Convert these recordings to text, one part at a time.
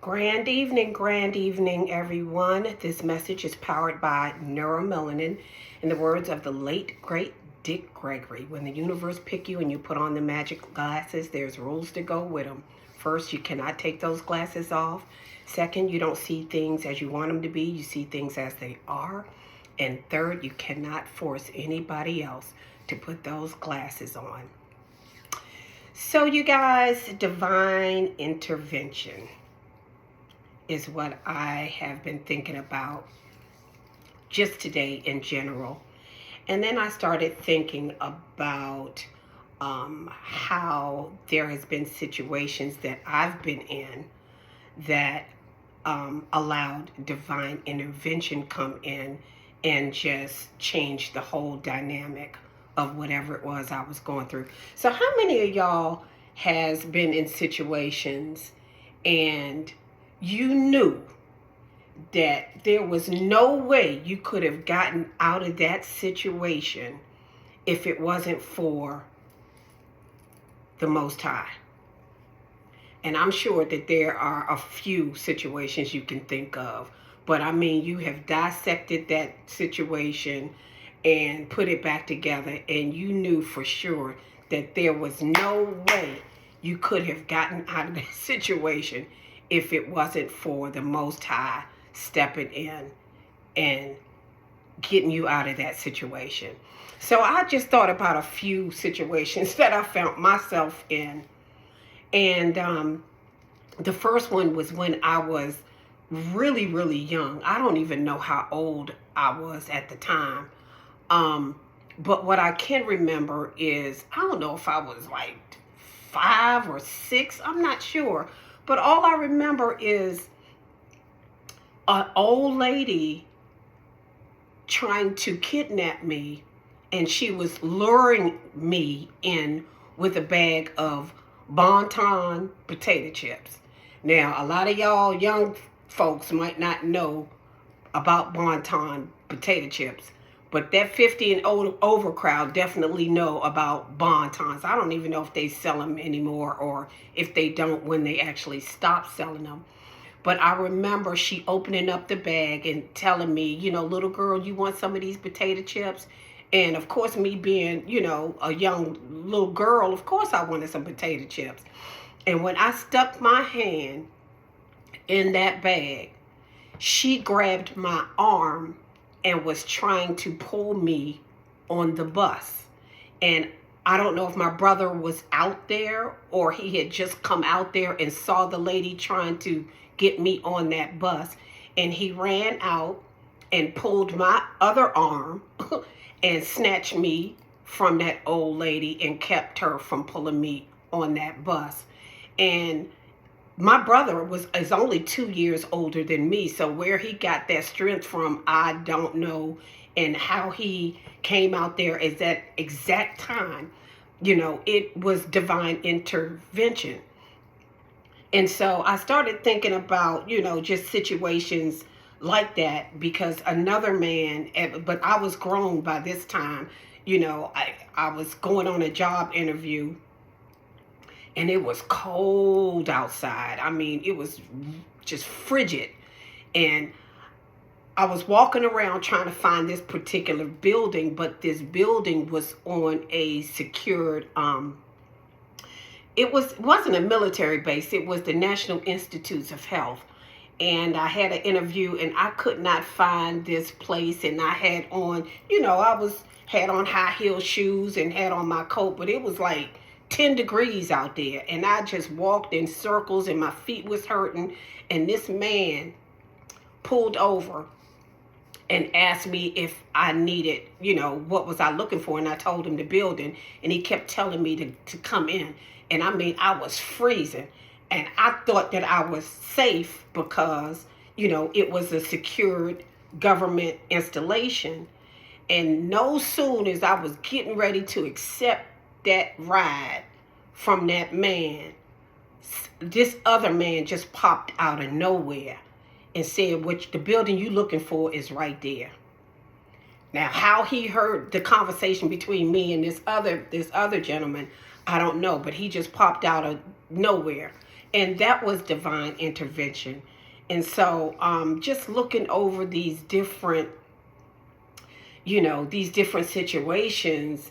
Grand evening, everyone. This message is powered by Neuromelanin. In the words of the late, great Dick Gregory, when the universe pick you and you put on the magic glasses, there's rules to go with them. First, you cannot take those glasses off. Second, you don't see things as you want them to be. You see things as they are. And third, you cannot force anybody else to put those glasses on. So you guys, divine intervention is what I have been thinking about just today in general. And then I started thinking about how there has been situations that I've been in that allowed divine intervention come in and just change the whole dynamic of whatever it was I was going through. So how many of y'all has been in situations and you knew that there was no way you could have gotten out of that situation if it wasn't for the Most High? And I'm sure that there are a few situations you can think of, but I mean, you have dissected that situation and put it back together, and you knew for sure that there was no way you could have gotten out of that situation if it wasn't for the Most High stepping in and getting you out of that situation. So I just thought about a few situations that I found myself in. And the first one was when I was really, really young. I don't even know how old I was at the time. But what I can remember is, I don't know if I was like 5 or 6, I'm not sure. But all I remember is an old lady trying to kidnap me, and she was luring me in with a bag of Bon-Ton potato chips. Now, a lot of y'all young folks might not know about Bon-Ton potato chips, but that 50 and over crowd definitely know about Bon-Tons. I don't even know if they sell them anymore, or if they don't, when they actually stop selling them. But I remember she opening up the bag and telling me, little girl, you want some of these potato chips? And of course, me being, a young little girl, of course I wanted some potato chips. And when I stuck my hand in that bag, she grabbed my arm and was trying to pull me on the bus. And I don't know if my brother was out there or he had just come out there and saw the lady trying to get me on that bus. And he ran out and pulled my other arm and snatched me from that old lady and kept her from pulling me on that bus. And my brother is only 2 years older than me, so where he got that strength from, I don't know, and how he came out there at that exact time. It was divine intervention. And so I started thinking about, just situations like that, because another man, but I was grown by this time, I was going on a job interview, and it was cold outside. I mean, it was just frigid. And I was walking around trying to find this particular building, but this building was on a secured, it wasn't a military base. It was the National Institutes of Health. And I had an interview, and I could not find this place. And I had on, had on high heel shoes and had on my coat, but it was like 10 degrees out there, and I just walked in circles and my feet was hurting. And this man pulled over and asked me if I needed, what was I looking for, and I told him the building, and he kept telling me to come in. And I mean, I was freezing, and I thought that I was safe because, it was a secured government installation. And no soon as I was getting ready to accept that ride from that man, this other man just popped out of nowhere and said, "Which the building you looking for is right there." Now, how he heard the conversation between me and this other gentleman, I don't know, but he just popped out of nowhere. And that was divine intervention. And so just looking over these different, these different situations,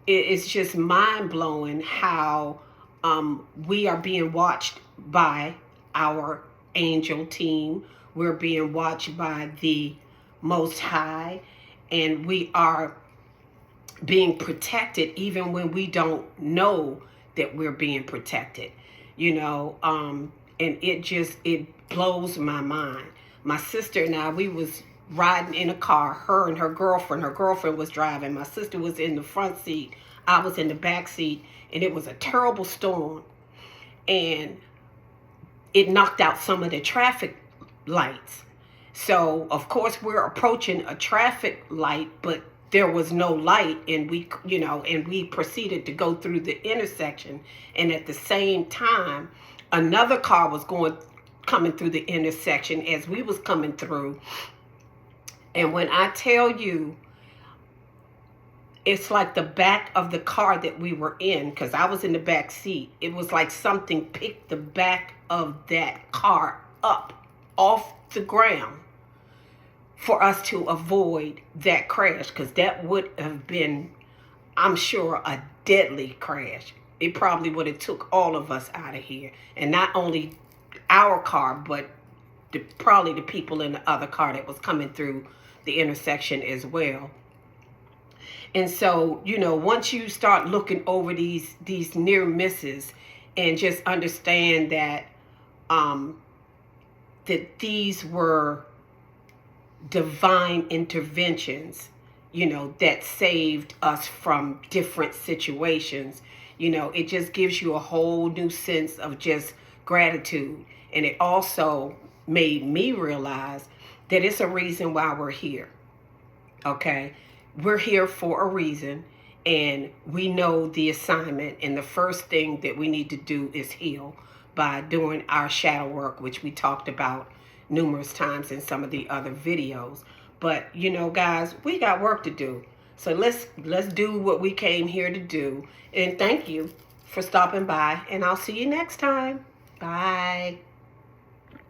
it's just mind blowing how we are being watched by our angel team. We're being watched by the Most High, and we are being protected even when we don't know that we're being protected. And it blows my mind. My sister and I, we was riding in a car, her and her girlfriend was driving, my sister was in the front seat, I was in the back seat, and it was a terrible storm, and it knocked out some of the traffic lights. So of course we're approaching a traffic light, but there was no light, and we proceeded to go through the intersection, and at the same time another car was coming through the intersection as we was coming through. And when I tell you, it's like the back of the car that we were in, because I was in the back seat, it was like something picked the back of that car up off the ground for us to avoid that crash, because that would have been, I'm sure, a deadly crash. It probably would have took all of us out of here, and not only our car, but probably the people in the other car that was coming through the intersection as well. And so, once you start looking over these near misses and just understand that that these were divine interventions, that saved us from different situations, it just gives you a whole new sense of just gratitude. And it also made me realize that it's a reason why we're here. Okay? We're here for a reason, and we know the assignment, and the first thing that we need to do is heal by doing our shadow work, which we talked about numerous times in some of the other videos. But guys, we got work to do. So let's do what we came here to do. And thank you for stopping by, and I'll see you next time. Bye.